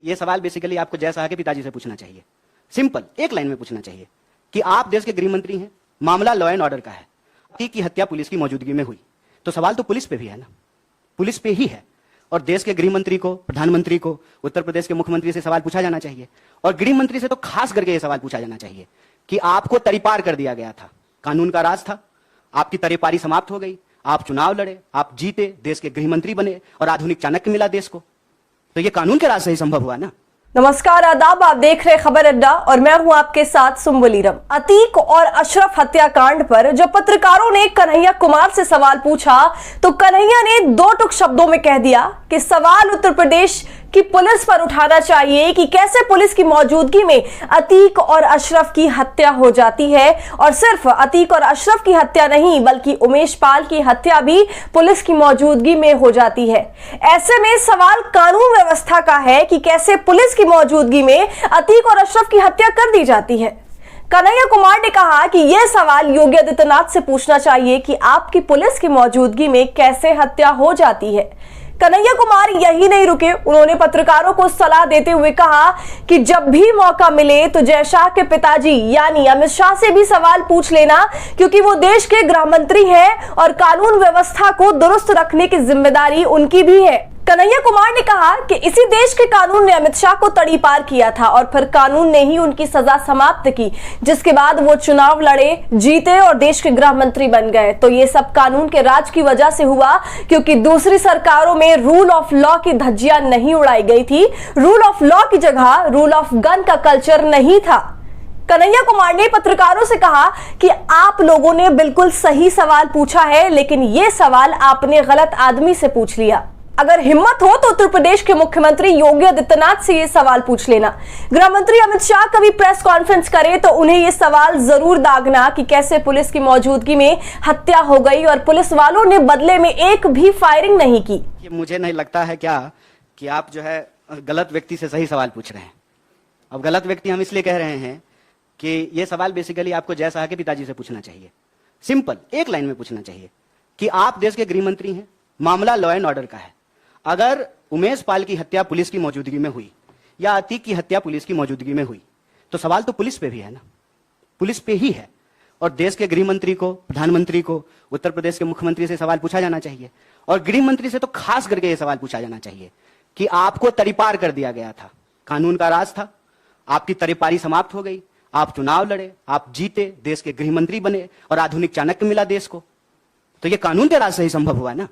ये सवाल बेसिकली आपको जय शाह के पिताजी से पूछना चाहिए। सिंपल, एक लाइन में पूछना चाहिए कि आप देश के गृह मंत्री हैं, मामला लॉ एंड ऑर्डर का है, अतीक की हत्या पुलिस की मौजूदगी में हुई, तो सवाल तो पुलिस पे भी है ना, पुलिस पे ही है। और देश के गृह मंत्री को, प्रधानमंत्री को, उत्तर प्रदेश के मुख्यमंत्री से सवाल पूछा जाना चाहिए। और गृह मंत्री से तो खास करके यह सवाल पूछा जाना चाहिए कि आपको तरीपार कर दिया गया था, कानून का राज था, आपकी तरीपारी समाप्त हो गई, आप चुनाव लड़े, आप जीते, देश के गृह मंत्री बने और आधुनिक चाणक्य मिला देश को, तो ये कानून के राज से ही संभव हुआ ना। नमस्कार, आदाब, आप देख रहे खबर अड्डा और मैं हूं आपके साथ सुम्बुल ईरम। अतीक और अशरफ हत्याकांड पर जब पत्रकारों ने कन्हैया कुमार से सवाल पूछा तो कन्हैया ने दो टुक शब्दों में कह दिया कि सवाल उत्तर प्रदेश की पुलिस पर उठाना चाहिए कि कैसे पुलिस की मौजूदगी में अतीक और अशरफ की हत्या हो जाती है। और सिर्फ अतीक और अशरफ की हत्या नहीं बल्कि उमेश पाल की हत्या भी पुलिस की मौजूदगी में हो जाती है। ऐसे में सवाल कानून व्यवस्था का है कि कैसे पुलिस की मौजूदगी में अतीक और अशरफ की हत्या कर दी जाती है। कन्हैया कुमार ने कहा कि यह सवाल योगी आदित्यनाथ से पूछना चाहिए कि आपकी पुलिस की मौजूदगी में कैसे हत्या हो जाती है। कन्हैया कुमार यही नहीं रुके, उन्होंने पत्रकारों को सलाह देते हुए कहा कि जब भी मौका मिले तो जय शाह के पिताजी यानी अमित शाह से भी सवाल पूछ लेना, क्योंकि वो देश के गृह मंत्री हैं और कानून व्यवस्था को दुरुस्त रखने की जिम्मेदारी उनकी भी है। कन्हैया कुमार ने कहा कि इसी देश के कानून ने अमित शाह को तड़ीपार किया था और फिर कानून ने ही उनकी सजा समाप्त की, जिसके बाद वो चुनाव लड़े, जीते और देश के गृह मंत्री बन गए। तो ये सब कानून के राज की वजह से हुआ, क्योंकि दूसरी सरकारों में रूल ऑफ लॉ की धज्जियां नहीं उड़ाई गई थी। रूल ऑफ लॉ की जगह रूल ऑफ गन का कल्चर नहीं था। कन्हैया कुमार ने पत्रकारों से कहा कि आप लोगों ने बिल्कुल सही सवाल पूछा है, लेकिन ये सवाल आपने गलत आदमी से पूछ लिया। अगर हिम्मत हो तो उत्तर प्रदेश के मुख्यमंत्री योगी आदित्यनाथ से ये सवाल पूछ लेना। गृह मंत्री अमित शाह कभी प्रेस कॉन्फ्रेंस करे तो उन्हें ये सवाल जरूर दागना कि कैसे पुलिस की मौजूदगी में हत्या हो गई और पुलिस वालों ने बदले में एक भी फायरिंग नहीं की। मुझे नहीं लगता है क्या कि आप जो है गलत व्यक्ति से सही सवाल पूछ रहे हैं। अब गलत व्यक्ति हम इसलिए कह रहे हैं कि ये सवाल बेसिकली आपको जय शाह के पिताजी से पूछना चाहिए। सिंपल, एक लाइन में पूछना चाहिए कि आप देश के गृह मंत्री हैं, मामला लॉ एंड ऑर्डर का है, अगर उमेश पाल की हत्या पुलिस की मौजूदगी में हुई या अतीक की हत्या पुलिस की मौजूदगी में हुई, तो सवाल तो पुलिस पे भी है ना, पुलिस पे ही है। और देश के गृह मंत्री को, प्रधानमंत्री को, उत्तर प्रदेश के मुख्यमंत्री से सवाल पूछा जाना चाहिए। और गृह मंत्री से तो खास करके यह सवाल पूछा जाना चाहिए कि आपको तरीपार कर दिया गया था, कानून का राज था, आपकी तरीपारी समाप्त हो गई, आप चुनाव लड़े, आप जीते, देश के गृह मंत्री बने और आधुनिक चाणक्य मिला देश को, तो यह कानून के राज से ही संभव हुआ ना।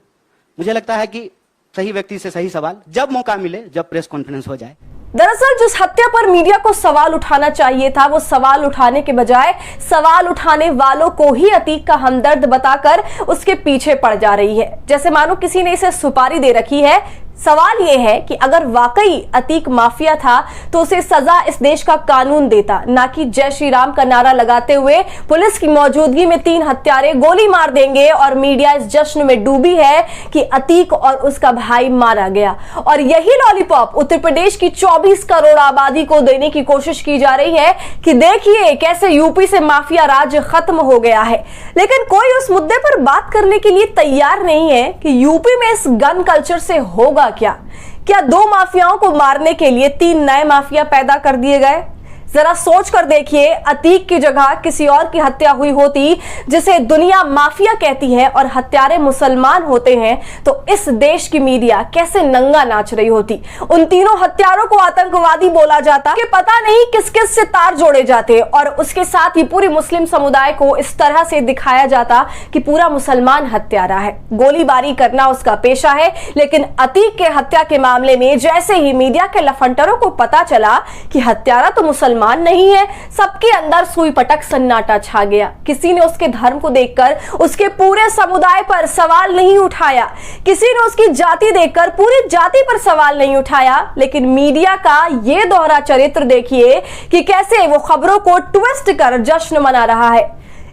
मुझे लगता है कि सही व्यक्ति से सही सवाल जब मौका मिले, जब प्रेस कॉन्फ्रेंस हो जाए। दरअसल जिस हत्या पर मीडिया को सवाल उठाना चाहिए था, वो सवाल उठाने के बजाय सवाल उठाने वालों को ही अतीक का हमदर्द बताकर उसके पीछे पड़ जा रही है, जैसे मानो किसी ने इसे सुपारी दे रखी है। सवाल यह है कि अगर वाकई अतीक माफिया था तो उसे सजा इस देश का कानून देता, ना कि जय श्री राम का नारा लगाते हुए पुलिस की मौजूदगी में 3 हत्यारे गोली मार देंगे और मीडिया इस जश्न में डूबी है कि अतीक और उसका भाई मारा गया। और यही लॉलीपॉप उत्तर प्रदेश की 24 करोड़ आबादी को देने की कोशिश की जा रही है कि देखिए कैसे यूपी से माफिया राज खत्म हो गया है। लेकिन कोई उस मुद्दे पर बात करने के लिए तैयार नहीं है कि यूपी में इस गन कल्चर से होगा क्या 2 माफियाओं को मारने के लिए 3 नए माफिया पैदा कर दिए गए? जरा सोच कर देखिए, अतीक की जगह किसी और की हत्या हुई होती जिसे दुनिया माफिया कहती है और हत्यारे मुसलमान होते हैं, तो इस देश की मीडिया कैसे नंगा नाच रही होती। उन तीनों हत्यारों को आतंकवादी बोला जाता कि पता नहीं किस किस से तार जोड़े जाते और उसके साथ ही पूरे मुस्लिम समुदाय को इस तरह से दिखाया जाता कि पूरा मुसलमान हत्यारा है, गोलीबारी करना उसका पेशा है। लेकिन अतीक के हत्या के मामले में जैसे ही मीडिया के लफंटरों को पता चला कि हत्यारा तो मुसलमान नहीं है, सबके अंदर सुई पटक सन्नाटा छा गया। किसी ने उसके धर्म को देखकर उसके पूरे समुदाय पर सवाल नहीं उठाया, किसी ने उसकी जाति देखकर पूरी जाति पर सवाल नहीं उठाया। लेकिन मीडिया का ये दोहरा चरित्र देखिए कि कैसे वो खबरों को ट्विस्ट कर जश्न मना रहा है।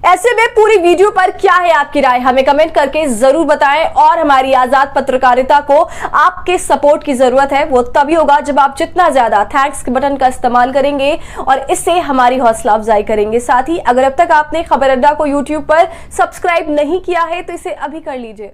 ऐसे में पूरी वीडियो पर क्या है आपकी राय, हमें कमेंट करके जरूर बताएं। और हमारी आजाद पत्रकारिता को आपके सपोर्ट की जरूरत है, वो तभी होगा जब आप जितना ज्यादा थैंक्स के बटन का इस्तेमाल करेंगे और इससे हमारी हौसला अफजाई करेंगे। साथ ही अगर अब तक आपने खबर अड्डा को यूट्यूब पर सब्सक्राइब नहीं किया है तो इसे अभी कर लीजिए।